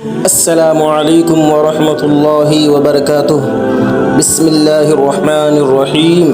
السلام علیکم ورحمۃ اللہ وبرکاتہ۔ بسم اللہ الرحمن الرحیم۔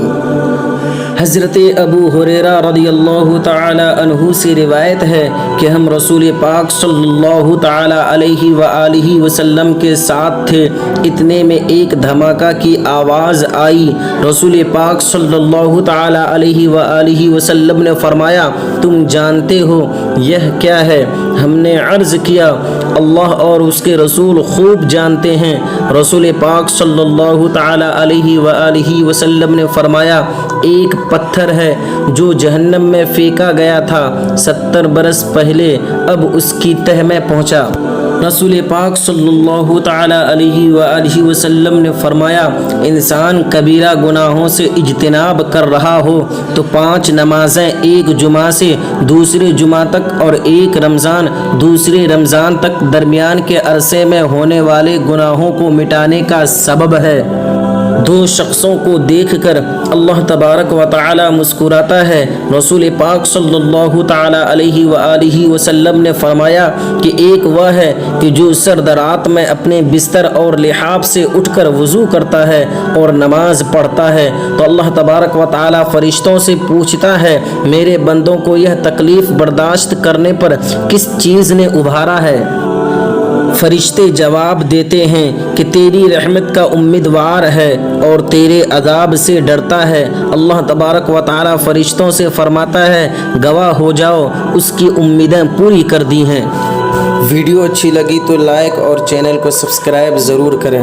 حضرت ابو ہریرہ رضی اللہ تعالی عنہ سے روایت ہے کہ ہم رسول پاک صلی اللہ تعالی علیہ وآلہ وسلم کے ساتھ تھے، اتنے میں ایک دھماکہ کی آواز آئی۔ رسول پاک صلی اللہ تعالی علیہ وآلہ وسلم نے فرمایا، تم جانتے ہو یہ کیا ہے؟ ہم نے عرض کیا، اللہ اور اس کے رسول خوب جانتے ہیں۔ رسول پاک صلی اللہ تعالی علیہ وآلہ وسلم نے فرمایا، ایک پتھر ہے جو جہنم میں پھینکا گیا تھا 70 برس پہلے، اب اس کی تہ میں پہنچا۔ رسول پاک صلی اللہ تعالی علیہ وآلہ وسلم نے فرمایا، انسان کبیرہ گناہوں سے اجتناب کر رہا ہو تو 5 نمازیں، ایک جمعہ سے دوسرے جمعہ تک اور ایک رمضان دوسرے رمضان تک درمیان کے عرصے میں ہونے والے گناہوں کو مٹانے کا سبب ہے۔ 2 شخصوں کو دیکھ کر اللہ تبارک و تعالی مسکراتا ہے۔ رسول پاک صلی اللہ تعالی علیہ وآلہ وسلم نے فرمایا کہ ایک وہ ہے کہ جو سرد رات میں اپنے بستر اور لحاف سے اٹھ کر وضو کرتا ہے اور نماز پڑھتا ہے تو اللہ تبارک و تعالی فرشتوں سے پوچھتا ہے، میرے بندوں کو یہ تکلیف برداشت کرنے پر کس چیز نے ابھارا ہے؟ فرشتے جواب دیتے ہیں کہ تیری رحمت کا امیدوار ہے اور تیرے عذاب سے ڈرتا ہے۔ اللہ تبارک و تعالی فرشتوں سے فرماتا ہے، گواہ ہو جاؤ، اس کی امیدیں پوری کر دی ہیں۔ ویڈیو اچھی لگی تو لائک اور چینل کو سبسکرائب ضرور کریں۔